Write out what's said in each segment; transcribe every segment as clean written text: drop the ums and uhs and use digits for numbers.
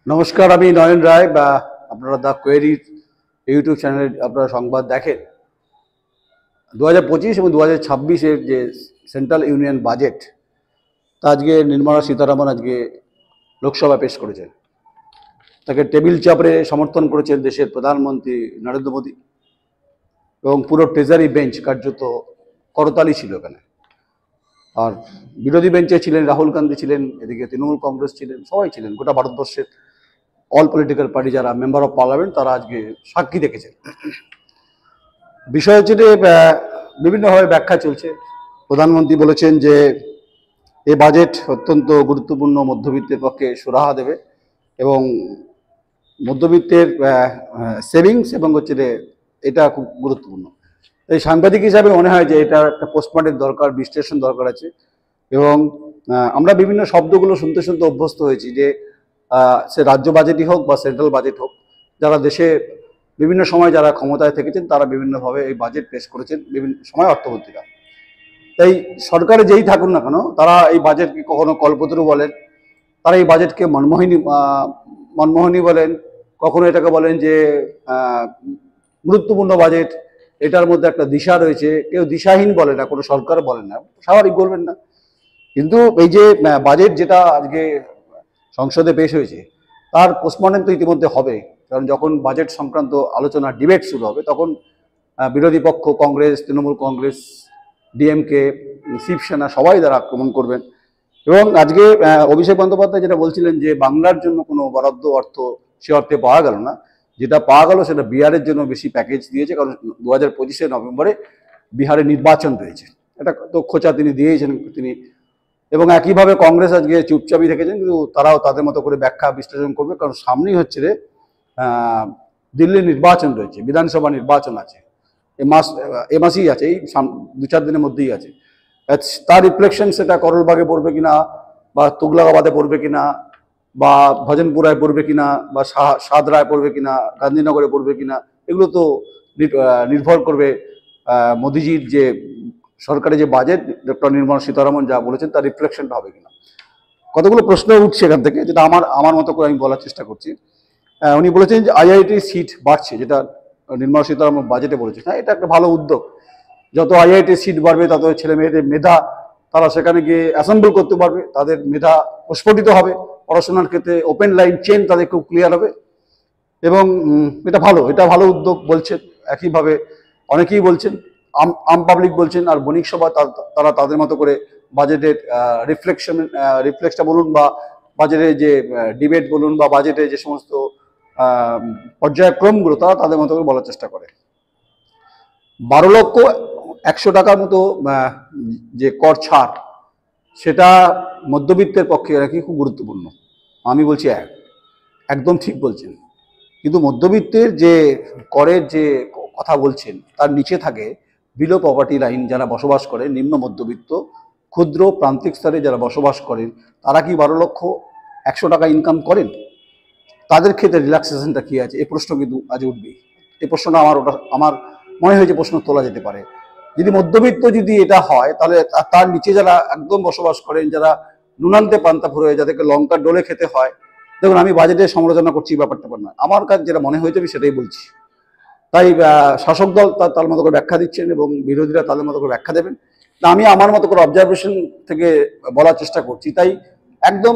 নমস্কার, আমি নয়ন রায়। বা আপনারা দ্য কোয়েরি ইউটিউব চ্যানেলে আপনারা সংবাদ দেখেন। 2025 এবং 2026-এর যে সেন্ট্রাল ইউনিয়ন বাজেট, তা আজকে নির্মলা সীতারামন আজকে লোকসভায় পেশ করেছেন। তাকে টেবিল চাপড়ে সমর্থন করেছেন দেশের প্রধানমন্ত্রী নরেন্দ্র মোদী এবং পুরো ট্রেজারি বেঞ্চ কার্যত করতালি ছিল এখানে। আর বিরোধী বেঞ্চে ছিলেন রাহুল গান্ধী, ছিলেন এদিকে তৃণমূল কংগ্রেস ছিলেন, সবাই ছিলেন। গোটা ভারতবর্ষের অল পলিটিক্যাল পার্টি যারা মেম্বার অফ পার্লামেন্ট তারা আজকে সাক্ষী দেখেছেন। বিষয় হচ্ছে যে বিভিন্নভাবে ব্যাখ্যা চলছে। প্রধানমন্ত্রী বলেছেন যে এই বাজেট অত্যন্ত গুরুত্বপূর্ণ, মধ্যবিত্তের পক্ষে সুরাহা দেবে এবং মধ্যবিত্তের সেভিংস এবং হচ্ছে যে এটা খুব গুরুত্বপূর্ণ। এই সাংবাদিক হিসাবে মনে হয় যে এটা একটা পোস্টমর্টেম দরকার, বিশ্লেষণ দরকার আছে। এবং আমরা বিভিন্ন শব্দগুলো শুনতে শুনতে অভ্যস্ত হয়েছি যে সে রাজ্য বাজেটই হোক বা সেন্ট্রাল বাজেট হোক, যারা দেশে বিভিন্ন সময় যারা ক্ষমতায় থেকেছেন তারা বিভিন্নভাবে এই বাজেট পেশ করেছেন, বিভিন্ন সময় অর্থমন্ত্রীরা। তাই সরকারে যেই থাকুন না কেন, তারা এই বাজেটকে কখনো কল্পতরু বলেন, তারা এই বাজেটকে মনমোহনী বলেন, কখনো এটাকে বলেন যে গুরুত্বপূর্ণ বাজেট, এটার মধ্যে একটা দিশা রয়েছে। কেউ দিশাহীন বলে না, কোনো সরকার বলে না, স্বাভাবিক বলবেন না। কিন্তু এই যে বাজেট যেটা আজকে সংসদে পেশ হয়েছে, তার পোস্টমর্টেম তো ইতিমধ্যে হবে। কারণ যখন বাজেট সংক্রান্ত আলোচনা, ডিবেট শুরু হবে, তখন বিরোধী পক্ষ কংগ্রেস, তৃণমূল কংগ্রেস, ডিএমকে, শিবসেনা সবাই তারা আক্রমণ করবেন। এবং আজকে অভিষেক বন্দ্যোপাধ্যায় যেটা বলছিলেন যে বাংলার জন্য কোনো বরাদ্দ অর্থ সে অর্থে পাওয়া গেল না, যেটা পাওয়া গেল সেটা বিহারের জন্য বেশি প্যাকেজ দিয়েছে। কারণ 2025 নভেম্বরে বিহারে নির্বাচন রয়েছে, এটা তো খোঁচা তিনি দিয়েছেন তিনি। এবং একইভাবে কংগ্রেস আজকে চুপচাপই থেকেছেন, কিন্তু তারাও তাদের মতো করে ব্যাখ্যা বিশ্লেষণ করবে। কারণ সামনেই হচ্ছে রে দিল্লির নির্বাচন রয়েছে, বিধানসভা নির্বাচন আছে, এ মাসেই আছে, এই 2-4 দিনের মধ্যেই আছে। তার রিফ্লেকশন সেটা করলবাগে পড়বে কিনা, বা তুগলকাবাদে পড়বে কিনা, বা ভজনপুরায় পড়বে কিনা, বা সাদরায় পড়বে কিনা, গান্ধীনগরে পড়বে কিনা, এগুলো তো নির্ভর করবে মোদিজির যে সরকারি যে বাজেট, ডক্টর নির্মলা সীতারামন যা বলেছেন তার রিফ্লেকশনটা হবে কিনা। কতগুলো প্রশ্ন উঠছে এখান থেকে, যেটা আমার মতো করে আমি বলার চেষ্টা করছি। উনি বলেছেন যে আইআইটি সিট বাড়ছে, যেটা নির্মলা সীতারামন বাজেটে বলেছেন। হ্যাঁ, এটা একটা ভালো উদ্যোগ। যত আইআইটি সিট বাড়বে তত ছেলে মেয়েদের মেধা, তারা সেখানে গিয়ে অ্যাসেম্বল করতে পারবে, তাদের মেধা প্রস্ফুটিত হবে, পড়াশোনার ক্ষেত্রে ওপেন লাইন চেন তাদের খুব ক্লিয়ার হবে। এবং এটা ভালো উদ্যোগ বলছেন। একইভাবে অনেকেই বলছেন, আম পাবলিক বলছেন, আর বণিক সভা তারা তাদের মতো করে বাজেটের রিফ্লেক্সটা বলুন, বা বাজেটের যে ডিবেট বলুন, বা বাজেটের যে সমস্ত পর্যায়ক্রমগুলো তারা তাদের মতো করে বলার চেষ্টা করে। 12,100,000 টাকার মতো যে কর ছাড়, সেটা মধ্যবিত্তের পক্ষে নাকি খুব গুরুত্বপূর্ণ। আমি বলছি একদম ঠিক বলছেন। কিন্তু মধ্যবিত্তের যে করের যে কথা বলছেন, তার নিচে থাকে বিলো পভার্টি লাইন যারা বসবাস করে, নিম্ন মধ্যবিত্ত, ক্ষুদ্র প্রান্তিক স্তরে যারা বসবাস করেন, তারা কি 12,100,000 টাকা ইনকাম করেন? তাদের ক্ষেত্রে রিল্যাক্সেশনটা কী আছে, এই প্রশ্ন কিন্তু আজ উঠবেই। এই প্রশ্নটা আমার মনে হয় যে প্রশ্ন তোলা যেতে পারে। যদি মধ্যবিত্ত যদি এটা হয়, তাহলে তার নিচে যারা একদম বসবাস করেন, যারা নুনান্তে পান্তা ফুরোয়, যাদেরকে লঙ্কার ডোলে খেতে হয়। দেখুন, আমি বাজেটের সমালোচনা করছি ব্যাপারটা না, আমার কাছে যেটা মনে হয়েছে আমি সেটাই বলছি। তাই শাসক দল তার মতো করে ব্যাখ্যা দিচ্ছেন এবং বিরোধীরা তাদের মতো করে ব্যাখ্যা দেবেন। আমি আমার মতো করে অবজারভেশন থেকে বলার চেষ্টা করছি। তাই একদম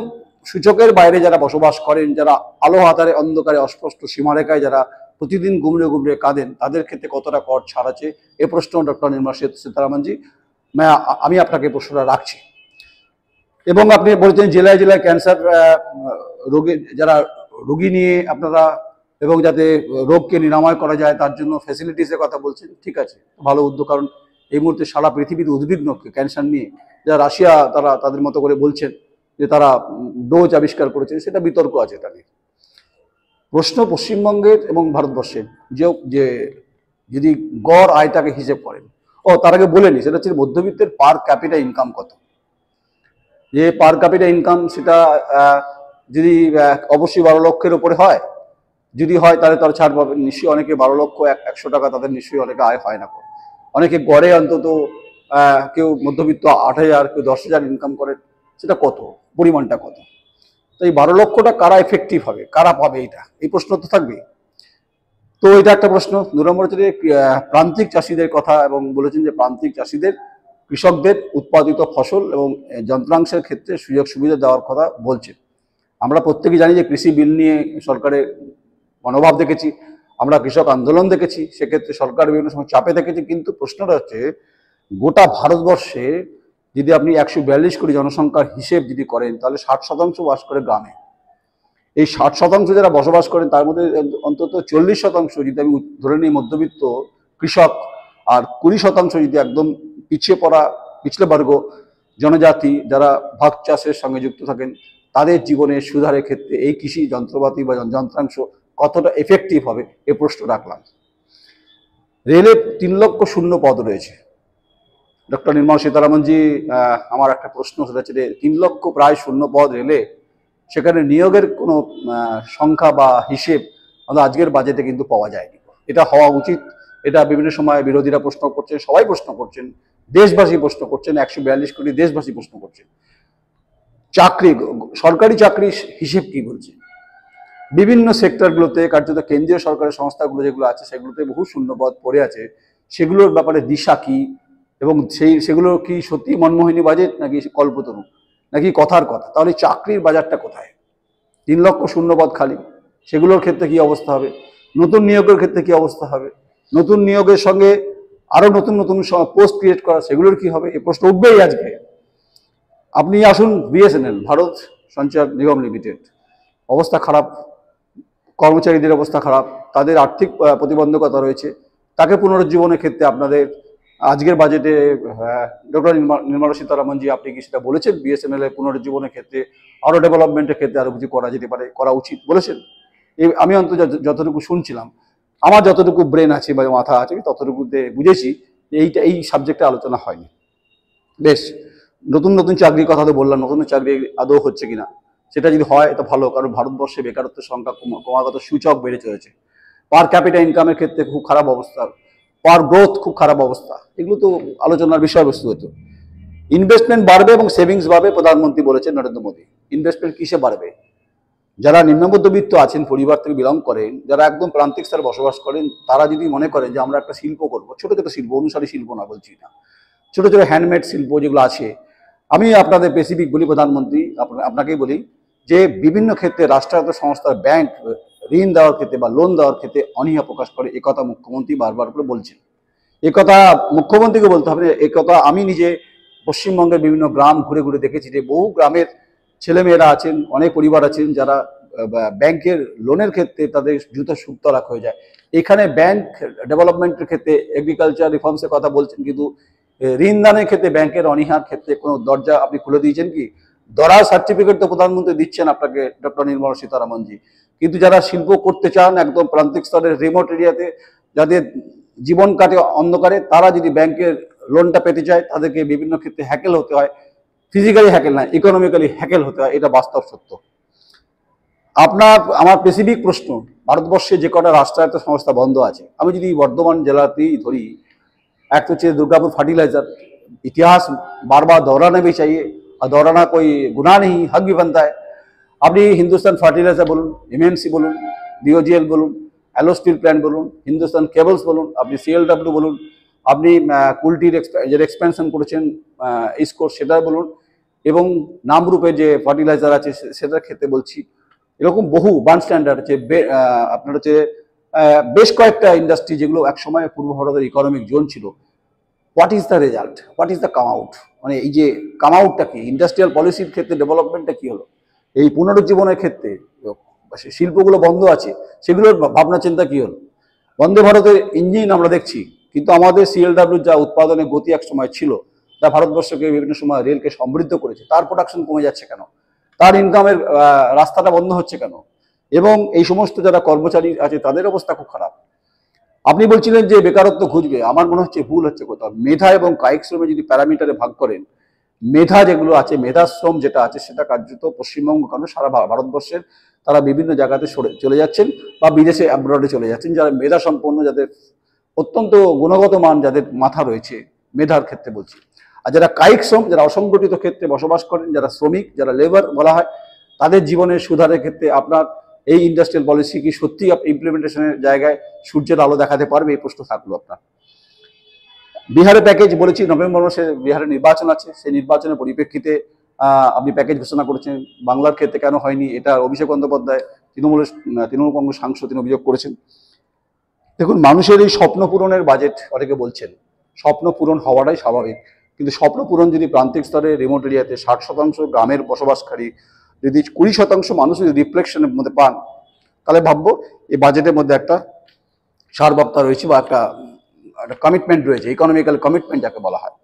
সূচকের বাইরে যারা বসবাস করেন, যারা আলো হাতারে অন্ধকারে অস্পষ্ট সীমারেখায় যারা প্রতিদিন গুমড়ে গুমড়ে কাঁদেন, তাদের ক্ষেত্রে কতটা কর ছাড় আছে, এ প্রশ্ন ডক্টর নির্মলা সীতারামনজি, আমি আপনাকে প্রশ্নটা রাখছি। এবং আপনি বলছেন জেলায় জেলায় ক্যান্সার রোগী যারা রোগী নিয়ে আপনারা, এবং যাতে রোগকে নিরাময় করা যায় তার জন্য ফ্যাসিলিটিসের কথা বলছেন। ঠিক আছে, ভালো উদ্যোগ। কারণ এই মুহূর্তে সারা পৃথিবীতে উদ্বিগ্ন ক্যান্সার নিয়ে। যারা রাশিয়া, তারা তাদের মতো করে বলছেন যে তারা ডোজ আবিষ্কার করেছে, সেটা বিতর্ক আছে এটা নিয়ে। প্রশ্ন পশ্চিমবঙ্গের এবং ভারতবর্ষের যে যদি গড় আয়টাকে হিসেব করেন, তার আগে বলে নি, সেটা হচ্ছে মধ্যবিত্তের পার ক্যাপিটা ইনকাম কত। যে পার ক্যাপিটা ইনকাম সেটা যদি অবশ্যই 12 লক্ষের উপরে হয়, যদি হয় তাহলে তারা ছাড় পাবে নিশ্চয়ই। অনেকে 12,100,000 টাকা তাদের নিশ্চয়ই অনেকে আয় হয় না। অনেকে গড়ে অন্তত কেউ মধ্যবিত্ত 8,000, কেউ 10,000 ইনকাম করেন। সেটা কত, পরিমাণটা কত? তো এই 12 লক্ষটা কারা এফেক্টিভ হবে, কারা পাবে, এই প্রশ্ন তো থাকবে। তো এটা একটা প্রশ্ন। 2 নম্বর হচ্ছে প্রান্তিক চাষিদের কথা, এবং বলেছেন যে প্রান্তিক চাষিদের, কৃষকদের উৎপাদিত ফসল এবং যন্ত্রাংশের ক্ষেত্রে সুযোগ সুবিধা দেওয়ার কথা বলছেন। আমরা প্রত্যেকেই জানি যে কৃষি বিল নিয়ে সরকারের মনোভাব দেখেছি, আমরা কৃষক আন্দোলন দেখেছি, সেক্ষেত্রে সরকার বিভিন্ন সময় চাপে দেখেছি। কিন্তু প্রশ্নটা হচ্ছে, গোটা ভারতবর্ষে যদি আপনি 142 কোটি জনসংখ্যার হিসেব যদি করেন, তাহলে 60% বাস করে গ্রামে। এই 60% যারা বসবাস করেন তার মধ্যে অন্তত 40% যদি আমি ধরে নিই মধ্যবিত্ত কৃষক, আর 20% যদি একদম পিছিয়ে পড়া পিছলে বর্গ জনজাতি যারা ভাগ চাষের সঙ্গে যুক্ত থাকেন, তাদের জীবনের সুধারের ক্ষেত্রে এই কৃষি যন্ত্রপাতি বা যন্ত্রাংশ কতটা এফেক্টিভ হবে, এ প্রশ্ন রাখলাম। রেলে 3 লক্ষ শূন্য পদ রয়েছে। ডক্টর নির্মলা সীতারামনজি, আমার একটা প্রশ্ন, সেটা হচ্ছে 3 লক্ষ প্রায় শূন্য পদ রেলে, সেখানে নিয়োগের কোনো সংখ্যা বা হিসেব আমাদের আজকের বাজেটে কিন্তু পাওয়া যায়নি। এটা হওয়া উচিত। এটা বিভিন্ন সময় বিরোধীরা প্রশ্ন করছেন, সবাই প্রশ্ন করছেন, দেশবাসী প্রশ্ন করছেন, 142 কোটি দেশবাসী প্রশ্ন করছেন। চাকরি, সরকারি চাকরির হিসেব কি বলছে? বিভিন্ন সেক্টরগুলোতে, কার্যত কেন্দ্রীয় সরকারের সংস্থাগুলো যেগুলো আছে সেগুলোতে বহু শূন্যপদ পড়ে আছে। সেগুলোর ব্যাপারে দিশা কি, এবং সেগুলো কি সত্যি মনমোহিনী বাজেট, নাকি কল্পতরু, নাকি কথার কথা? তাহলে চাকরির বাজারটা কোথায়? 3 লক্ষ শূন্যপদ খালি, সেগুলোর ক্ষেত্রে কি অবস্থা হবে? নতুন নিয়োগের ক্ষেত্রে কি অবস্থা হবে? নতুন নিয়োগের সঙ্গে আরো নতুন নতুন পোস্ট ক্রিয়েট করা, সেগুলোর কি হবে? এই প্রশ্ন উঠবেই আজকে। আপনি আসুন বিএসএনএল, ভারত সঞ্চার নিগম লিমিটেড, অবস্থা খারাপ, কর্মচারীদের অবস্থা খারাপ, তাদের আর্থিক প্রতিবন্ধকতা রয়েছে। তাকে পুনরুজ্জীবনের ক্ষেত্রে আপনাদের আজকের বাজেটে ডক্টর নির্মলা সীতারামনজি, আপনি কি সেটা বলেছেন? বিএসএনএল এর পুনরুজ্জীবনের ক্ষেত্রে, আরো ডেভেলপমেন্টের ক্ষেত্রে আরো কিছু করা যেতে পারে, করা উচিত বলেছেন? আমি অন্তত যতটুকু শুনছিলাম, আমার যতটুকু ব্রেন আছে বা মাথা আছে, ততটুকুতে বুঝেছি এই সাবজেক্টে আলোচনা হয়নি। বেশ, নতুন নতুন চাকরির কথা তো বললাম, নতুন চাকরি আদৌ হচ্ছে কিনা, সেটা যদি হয় এটা ভালো, কারণ ভারতবর্ষে বেকারত্বের সংখ্যা ক্রমাগত সূচক বেড়ে চলেছে। পার ক্যাপিটা ইনকামের ক্ষেত্রে খুব খারাপ অবস্থা, পার গ্রোথ খুব খারাপ অবস্থা, এগুলো তো আলোচনার বিষয়বস্তু হতো। ইনভেস্টমেন্ট বাড়বে এবং সেভিংস বাড়বে, প্রধানমন্ত্রী বলেছেন নরেন্দ্র মোদী। ইনভেস্টমেন্ট কিসে বাড়বে? যারা নিম্ন মধ্যবিত্ত আছেন, পরিবার থেকে বিলং করেন, যারা একদম প্রান্তিক স্তরে বসবাস করেন, তারা যদি মনে করেন যে আমরা একটা শিল্প করবো, ছোট ছোট শিল্প, অনুসারী শিল্প না বলছি না, ছোট ছোট হ্যান্ডমেড শিল্প যেগুলো আছে, আমি আপনাদের স্পেসিফিক বলি, প্রধানমন্ত্রী আপনাকেই বলি যে বিভিন্ন ক্ষেত্রে রাষ্ট্রায়ত্ত সংস্থার ব্যাংক ঋণ দেওয়ার ক্ষেত্রে বা লোন দেওয়ার ক্ষেত্রে অনীহা প্রকাশ করে, একথা মুখ্যমন্ত্রী বারবার করে বলছেন। একথা মুখ্যমন্ত্রীকে বলতে হবে, একথা আমি নিজে পশ্চিমবঙ্গের বিভিন্ন গ্রাম ঘুরে ঘুরে দেখেছি যে বহু গ্রামের ছেলেমেয়েরা আছেন, অনেক পরিবার আছেন যারা ব্যাংকের লোনের ক্ষেত্রে তাদের জুতো সুতরাক হয়ে যায়। এখানে ব্যাংক ডেভেলপমেন্টের ক্ষেত্রে এগ্রিকালচার রিফর্মসের কথা বলছেন, কিন্তু ঋণ দানের ক্ষেত্রে ব্যাংকের অনীহার ক্ষেত্রে কোনো দরজা আপনি খুলে দিয়েছেন কি? দরার সার্টিফিকেট তো প্রধানমন্ত্রী দিচ্ছেন আপনাকে, ডক্টর নির্মলা সীতারামনজি, কিন্তু যারা শিল্প করতে চান একদম প্রান্তিক স্তরের রিমোট এরিয়াতে, যাদের জীবন কাটে অন্ধকারে, তারা যদি ব্যাংকের লোনটা পেতে চায়, তাদেরকে বিভিন্ন ক্ষেত্রে হ্যাকেল হতে হয়। ফিজিক্যালি হ্যাকেল না, ইকোনমিক্যালি হ্যাকেল হতে হয়, এটা বাস্তব সত্য। আমার স্পেসিফিক প্রশ্ন, ভারতবর্ষে যে কটা রাষ্ট্রায়ত্ত সংস্থা বন্ধ আছে, আমি যদি বর্ধমান জেলাতেই ধরি, एक तो चाहिए दुर्गापुर फर्टिलाइजर, इतिहास बार बार दोहराना भी चाहिए, और दोहराना कोई गुनाह नहीं, हक भी बनता है। अपनी हिंदुस्तान फर्टिलाइजर बोलूँ, एमएमसी बोलूँ, डीओजीएल बोलूँ, एलो स्टील प्लांट बोलूँ, हिंदुस्तान केबल्स बोलूँ, अपनी सीएलडब्ल्यू बोलूँ, अपनी कुलटिर एक्सपेंशन করেছেন ইসকো সেটা বলুন, এবং নামরূপে যে ফার্টিলাইজার আছে সেটার ক্ষেত্রে বলছি, এরকম বহু বার্ন স্ট্যান্ডার্ড আছে। আপনার হচ্ছে বেশ কয়েকটা ইন্ডাস্ট্রি যেগুলো একসময় পূর্ব ভারতের ইকোনমিক জোন ছিল। What is the result, what is the come out? মানে এই যে কাম আউটটা কি, ইন্ডাস্ট্রিয়াল পলিসির ক্ষেত্রে ডেভেলপমেন্টটা কি হলো, এই পুনরুজ্জীবনের ক্ষেত্রে শিল্পগুলো বন্ধ আছে, সেগুলোর ভাবনা চিন্তা কি হলো? বন্দে ভারতের ইঞ্জিন আমরা দেখছি, কিন্তু আমাদের সিএলডব্লিউ যা উৎপাদনের গতি এক সময় ছিল, যা ভারতবর্ষকে বিভিন্ন সময় রেলকে সমৃদ্ধ করেছে, তার প্রোডাকশন কমে যাচ্ছে কেন? তার ইনকামের রাস্তাটা বন্ধ হচ্ছে কেন? এবং এই সমস্ত যারা কর্মচারী আছে তাদের অবস্থা খুব খারাপ। আপনি বলছিলেন যে বেকারত্ব ঘুচবে, আমার মনে হচ্ছে ভুল হচ্ছে কোথাও। মেধা এবং কায়িক শ্রমে যদি প্যারামিটারে ভাগ করেন, মেধা যেগুলো আছে, মেধাশ্রম যেটা আছে, সেটা কার্যত পশ্চিমবঙ্গ কারণ সারা ভারতবর্ষের তারা বিভিন্ন জায়গাতে চলে যাচ্ছেন বা বিদেশে অ্যাব্রডে চলে যাচ্ছেন, যারা মেধা সম্পন্ন, যাদের অত্যন্ত গুণগত মান, যাদের মাথা রয়েছে, মেধার ক্ষেত্রে বলছি। আর যারা কায়িক শ্রম, যারা অসংগঠিত ক্ষেত্রে বসবাস করেন, যারা শ্রমিক, যারা লেবার বলা হয়, তাদের জীবনের সুধারের ক্ষেত্রে আপনার এই ইন্ডাস্ট্রিয়াল পলিসি কি সত্যি ইমপ্লিমেন্টেশনের জায়গায় সূর্যের আলো দেখাতে পারবে, এই প্রশ্ন থাকলো আপনার। বিহারের প্যাকেজ বলেছি, নভেম্বর মাসে বিহারের নির্বাচন আছে, সেই নির্বাচনের পরিপ্রেক্ষিতে আপনি প্যাকেজ ঘোষণা করেছেন। বাংলার ক্ষেত্রে কেন হয়নি, এটা অভিষেক বন্দ্যোপাধ্যায় তৃণমূল কংগ্রেস সাংসদ তিনি অভিযোগ করেছেন। দেখুন, মানুষের এই স্বপ্ন পূরণের বাজেট অনেকে বলছেন, স্বপ্ন পূরণ হওয়াটাই স্বাভাবিক, কিন্তু স্বপ্ন পূরণ যদি প্রান্তিক স্তরে রিমোট এরিয়াতে 60% গ্রামের বসবাসকারী যদি 20% মানুষ যদি রিফ্লেকশনের মধ্যে পান, তাহলে ভাববো এই বাজেটের মধ্যে একটা সারবত্তা রয়েছে বা একটা কমিটমেন্ট রয়েছে, ইকোনমিক্যাল কমিটমেন্ট যাকে বলা হয়।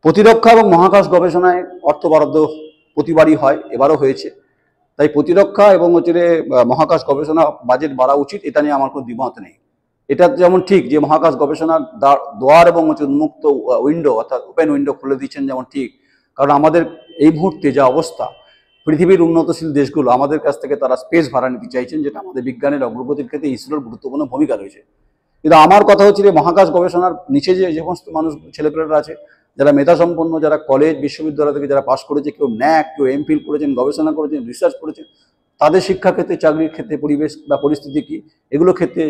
প্রতিরক্ষা এবং মহাকাশ গবেষণায় অর্থ বরাদ্দ প্রতিবারই হয়, এবারও হয়েছে। তাই প্রতিরক্ষা এবং মহাকাশ গবেষণা বাজেট বাড়া উচিত, এটা নিয়ে আমার কোনো দ্বিমত নেই। এটা যেমন ঠিক যে মহাকাশ গবেষণার দ্বার এবং উন্মুক্ত উইন্ডো অর্থাৎ ওপেন উইন্ডো খুলে দিচ্ছেন, যেমন ঠিক। কারণ আমাদের এই মুহূর্তে যা অবস্থা, পৃথিবীর উন্নতশীল দেশগুলো আমাদের কাছ থেকে তারা স্পেস ভাড়া নিতে চাইছেন, যেটা আমাদের বিজ্ঞানের অগ্রগতির ক্ষেত্রে ইসরোর গুরুত্বপূর্ণ ভূমিকা রয়েছে। কিন্তু আমার কথা হচ্ছে যে মহাকাশ গবেষণার নিচে যে সমস্ত মানুষ ছেলেপেলেরা আছে, যারা মেধাসম্পন্ন, যারা কলেজ বিশ্ববিদ্যালয় থেকে যারা পাশ করেছে, কেউ ন্যাক, কেউ এমফিল করেছেন, গবেষণা করেছেন, রিসার্চ করেছেন, তাদের শিক্ষাক্ষেত্রে, চাকরির ক্ষেত্রে পরিবেশ বা পরিস্থিতি কী, এগুলো ক্ষেত্রে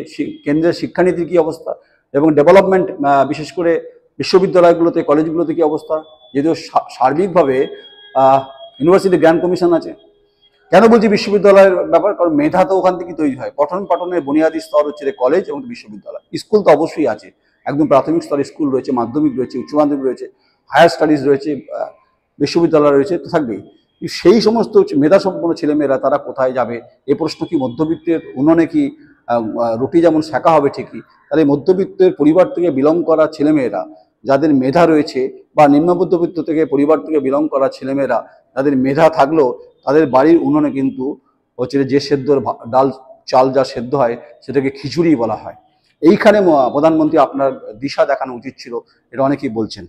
কেন্দ্রের শিক্ষানীতির কী অবস্থা এবং ডেভেলপমেন্ট, বিশেষ করে বিশ্ববিদ্যালয়গুলোতে, কলেজগুলোতে কী অবস্থা। যদিও সার্বিকভাবে ইউনিভার্সিটি গ্র্যান্ড কমিশন আছে। কেন বলছি বিশ্ববিদ্যালয়ের ব্যাপার, কারণ মেধা তো ওখান থেকে তৈরি হয়। পঠন পাঠনের বুনিয়াদী স্তর হচ্ছে কলেজ এবং বিশ্ববিদ্যালয়। স্কুল তো অবশ্যই আছে, একদম প্রাথমিক স্তরে স্কুল রয়েছে, মাধ্যমিক রয়েছে, উচ্চ মাধ্যমিক রয়েছে, হায়ার স্টাডিজ রয়েছে, বিশ্ববিদ্যালয় রয়েছে, তো থাকবেই। সেই সমস্ত মেধাসম্পন্ন ছেলেমেয়েরা তারা কোথায় যাবে, এ প্রশ্ন কি মধ্যবিত্তের উন্নয়নে কি রুটি যেমন শেখা হবে ঠিকই, তাহলে মধ্যবিত্তের পরিবার থেকে বিলং করা ছেলেমেয়েরা যাদের মেধা রয়েছে, বা নিম্ন মধ্যবিত্ত থেকে পরিবার থেকে বিলং করা ছেলেমেয়েরা যাদের মেধা থাকলেও তাদের বাড়ির উন্নয়নে কিন্তু যে সেদ্ধর ডাল চাল যা সেদ্ধ হয় সেটাকে খিচুড়ি বলা হয়। এইখানে প্রধানমন্ত্রী আপনার দিশা দেখানো উচিত ছিল, এটা অনেকেই বলছেন।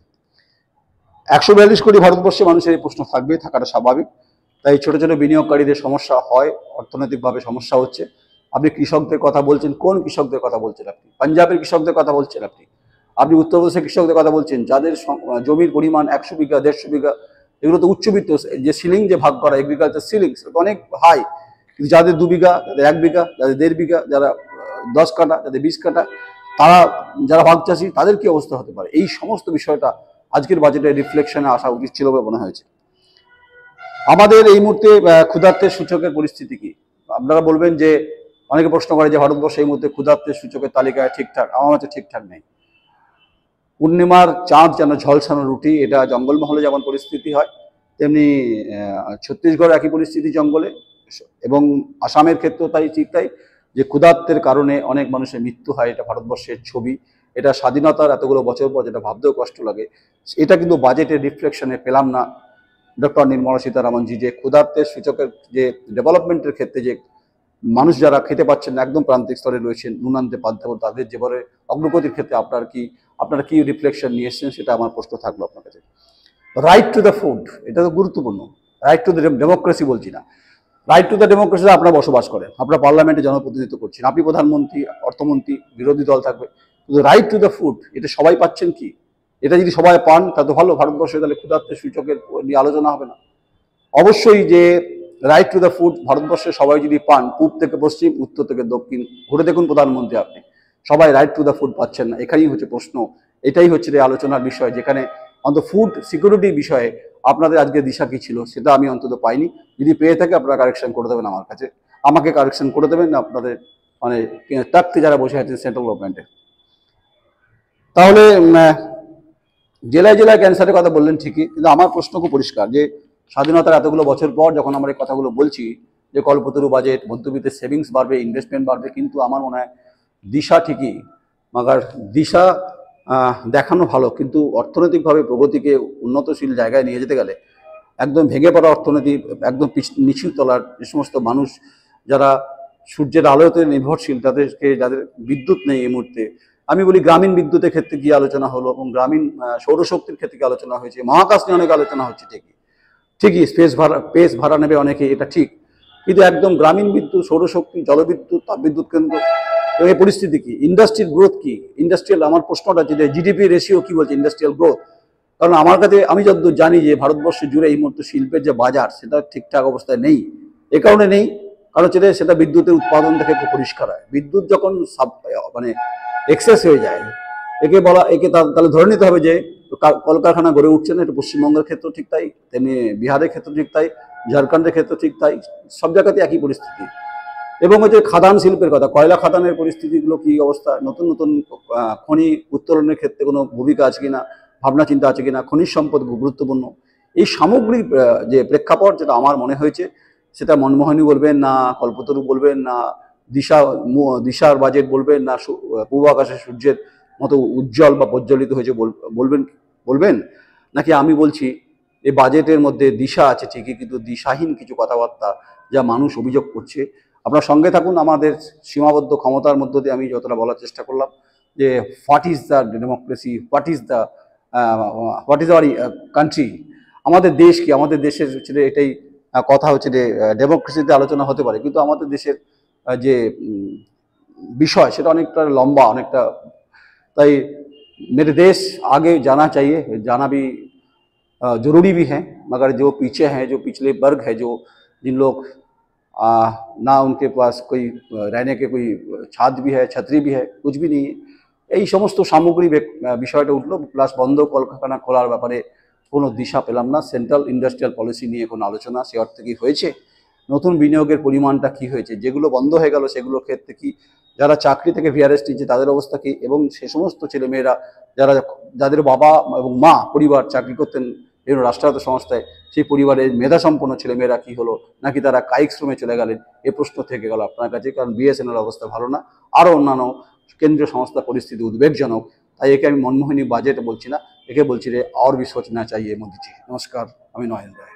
142 কোটি ভারতবর্ষে মানুষের এই প্রশ্ন থাকবে, থাকাটা স্বাভাবিক। তাই ছোট ছোট বিনিয়োগকারীদের সমস্যা হয়, অর্থনৈতিকভাবে সমস্যা হচ্ছে। আপনি কৃষকদের কথা বলছেন, কোন কৃষকদের কথা বলছেন আপনি? পাঞ্জাবের কৃষকদের কথা বলছেন আপনি উত্তরপ্রদেশের কৃষকদের কথা বলছেন, যাদের জমির পরিমাণ 100 বিঘা 150 বিঘা, এগুলো তো উচ্চবিত্ত। যে সিলিং যে ভাগ করা এগ্রিকালচার সিলিং, সেটা অনেক হাই। কিন্তু যাদের 2 বিঘা, যাদের 1 বিঘা, যাদের 1.5 বিঘা, যারা 10 কাঠা, যাদের 20 কাঠা, তারা যারা ভাগ চাষি, তাদের কি অবস্থা হতে পারে? এই সমস্ত বিষয়টা আজকের বাজেটে রিফ্লেকশনে আসা উচিত ছিল বলে মনে হয়েছে। আমাদের এই মুহূর্তে ক্ষুধার্তের সূচকের পরিস্থিতি কি? আপনারা বলবেন যে, অনেকে প্রশ্ন করে যে ভারতবর্ষ এই মুহূর্তে ক্ষুধার্তের সূচকের তালিকায় ঠিকঠাক। আমার মতে ঠিকঠাক নেই। পূর্ণিমার চাঁদ যেন ঝলসানো রুটি, এটা জঙ্গলমহলে যেমন পরিস্থিতি হয়, তেমনি ছত্তিশগড় একই পরিস্থিতি জঙ্গলে, এবং আসামের ক্ষেত্রেও তাই, ঠিক তাই, যে ক্ষুধার্তের কারণে অনেক মানুষের মৃত্যু হয়। এটা ভারতবর্ষের ছবি, এটা স্বাধীনতার এতগুলো বছর পর, যেটা ভাবতেও কষ্ট লাগে। এটা কিন্তু বাজেটের রিফ্লেকশনে পেলাম না ডক্টর নির্মলা সীতারামনজি, যে ক্ষুধার্তের সূচকের যে ডেভেলপমেন্টের ক্ষেত্রে যে মানুষ যারা খেতে পাচ্ছেন না, একদম প্রান্তিক স্তরে রয়েছেন, নুনান্তে পান্তে, তাদের যেভাবে অগ্রগতির ক্ষেত্রে আপনারা কি রিফ্লেকশন নিয়ে এসছেন, সেটা আমার প্রশ্ন থাকলো আপনার কাছে। রাইট টু দ্য ফুড, এটা তো গুরুত্বপূর্ণ। রাইট টু দ্য ডেমোক্রেসি বলছি না, রাইট টু দ্য ডেমোক্রেসি আপনারা বসবাস করেন, আপনারা পার্লামেন্টে জনপ্রতিনিধিত্ব করছেন, আপনি প্রধানমন্ত্রী, অর্থমন্ত্রী, বিরোধী দল থাকবে, কিন্তু রাইট টু দ্য ফুড এটা সবাই পাচ্ছেন কি? এটা যদি সবাই পান তা তো ভালো ভারতবর্ষে, তাহলে ক্ষুধার্তের সূচকের নিয়ে আলোচনা হবে না। অবশ্যই যে রাইট টু দ্য ফুড ভারতবর্ষে সবাই যদি পান, পূব থেকে পশ্চিম, উত্তর থেকে দক্ষিণ, ঘুরে দেখুন প্রধানমন্ত্রী আপনি, সবাই রাইট টু দ্য ফুড পাচ্ছেন না। এখানেই হচ্ছে প্রশ্ন, এটাই হচ্ছে আলোচনার বিষয়, যেখানে অন্তত ফুড সিকিউরিটির বিষয়ে আপনাদের আজকে দিশা কি ছিল সেটা আমি অন্তত পাইনি। যদি পেয়ে থাকে আপনারা কারেকশন করে দেবেন আমার কাছে, আমাকে কারেকশন করে দেবেন আপনাদের মানে তাকতে যারা বসে আছেন সেন্ট্রাল গভর্নমেন্টে। তাহলে জেলায় জেলায় ক্যান্সারের কথা বললেন ঠিকই, কিন্তু আমার প্রশ্ন খুব পরিষ্কার, যে স্বাধীনতার এতগুলো বছর পর যখন আমরা এই কথাগুলো বলছি যে কল্পতরু বাজেট, মধ্যবিত্তের সেভিংস বাড়বে, ইনভেস্টমেন্ট বাড়বে, কিন্তু আমার মনে হয় দিশা ঠিকই, মাগার দিশা দেখানো ভালো, কিন্তু অর্থনৈতিকভাবে প্রগতিকে উন্নতশীল জায়গায় নিয়ে যেতে গেলে একদম ভেঙে পড়া অর্থনীতি, একদম নিচু তলার যে সমস্ত মানুষ যারা সূর্যের আলোতে নির্ভরশীল, যাদের বিদ্যুৎ নেই এই মুহূর্তে, আমি বলি গ্রামীণ বিদ্যুতের ক্ষেত্রে কি আলোচনা হলো, এবং গ্রামীণ সৌরশক্তির ক্ষেত্রে কি আলোচনা হয়েছে, মহাকাশ নিয়ে অনেক আলোচনা হচ্ছে, ঠিকই স্পেস ভাড়া নেবে অনেকে, এটা ঠিক, কিন্তু একদম গ্রামীণ বিদ্যুৎ, সৌরশক্তি, জলবিদ্যুৎ, তাপবিদ্যুৎ কেন্দ্র, এই পরিস্থিতি কি? ইন্ডাস্ট্রির গ্রোথ কি? ইন্ডাস্ট্রিয়াল, আমার প্রশ্নটা যে জিডিপি রেশিও কি বলছে ইন্ডাস্ট্রিয়াল গ্রোথ, কারণ আমার কাছে আমি যতদূর জানি যে ভারতবর্ষ জুড়ে এই মুহূর্তে শিল্পের যে বাজার সেটা ঠিকঠাক অবস্থায় নেই। এ কারণে নেই, কারণ হচ্ছে সেটা বিদ্যুতের উৎপাদন থেকে খুব পরিষ্কার হয়। বিদ্যুৎ যখন মানে এক্সেস হয়ে যায়, একে তাহলে ধরে নিতে হবে যে কলকারখানা গড়ে উঠছে না। এটা পশ্চিমবঙ্গের ক্ষেত্রে ঠিক তাই, তেমনি বিহারের ক্ষেত্রে ঠিক তাই, ঝাড়খণ্ডের ক্ষেত্রে ঠিক তাই, সব জায়গাতে একই পরিস্থিতি। এবং ওই যে খাদান শিল্পের কথা, কয়লা খাদানের পরিস্থিতিগুলো কি অবস্থা, নতুন নতুন খনি উত্তোলনের ক্ষেত্রে কোনো ভূমিকা আছে কিনা, ভাবনা চিন্তা আছে কিনা, খনিজ সম্পদ গুরুত্বপূর্ণ। এই সামগ্রিক যে প্রেক্ষাপট, যেটা আমার মনে হয়েছে, সেটা মনমোহনী বলবেন না, কল্পতরু বলবেন না, দিশার বাজেট বলবেন না, পূর্ব আকাশে সূর্যের মতো উজ্জ্বল বা প্রজ্বলিত হয়েছে বলবেন নাকি আমি বলছি এই বাজেটের মধ্যে দিশা আছে ঠিকই, কিন্তু দিশাহীন কিছু কথাবার্তা যা মানুষ অভিযোগ করছে। আপনার সঙ্গে থাকুন, আমাদের সীমাবদ্ধ ক্ষমতার মধ্য দিয়ে আমি যতটা বলার চেষ্টা করলাম যে what is the democracy, what is our country, আমাদের দেশ কি, আমাদের দেশের হচ্ছে এটাই কথা হচ্ছে যে ডেমোক্রেসিতে আলোচনা হতে পারে, কিন্তু আমাদের দেশের যে বিষয় সেটা অনেকটা লম্বা, অনেকটা। তাই मेरे देश आगे जाना चाहिए, जाना भी जरूरी भी है, मगर जो पीछे हैं, जो पिछले वर्ग है, जो जिन लोग ना उनके पास कोई रहने के कोई छाद भी है, छतरी भी है, कुछ भी नहीं है, এই সমস্ত সামগ্রিক বিষয়টা উঠলো। প্লাস বন্ধ কলকারখানা খোলার ব্যাপারে কোনো দিশা পেলাম না। সেন্ট্রাল ইন্ডাস্ট্রিয়াল পলিসি নিয়ে কোনো আলোচনা সে অর্থে কি হয়েছে, নতুন বিনিয়োগের পরিমাণটা কি হয়েছে, যেগুলো বন্ধ হয়ে গেল সেগুলোর ক্ষেত্রে কি, যারা চাকরি থেকে ভিআরএস নিচ্ছে তাদের অবস্থা কি, এবং সে সমস্ত ছেলেমেয়েরা যাদের বাবা এবং মা পরিবার চাকরি করতেন বিভিন্ন রাষ্ট্রায়ত্ত সংস্থায়, সেই পরিবারের মেধাসম্পন্ন ছেলেমেয়েরা কি হলো, নাকি তারা কায়িক শ্রমে চলে গেলেন, এ প্রশ্ন থেকে গেল আপনার কাছে। কারণ বিএসএনএল অবস্থা ভালো না, আরও অন্যান্য কেন্দ্রীয় সংস্থা পরিস্থিতি উদ্বেগজনক। তাই একে আমি মনমোহনী বাজেট বলছি না, একে বলছি রে और भी सोचना चाहिए मोदी जी। नमस्कार, আমি নয়ন রায়।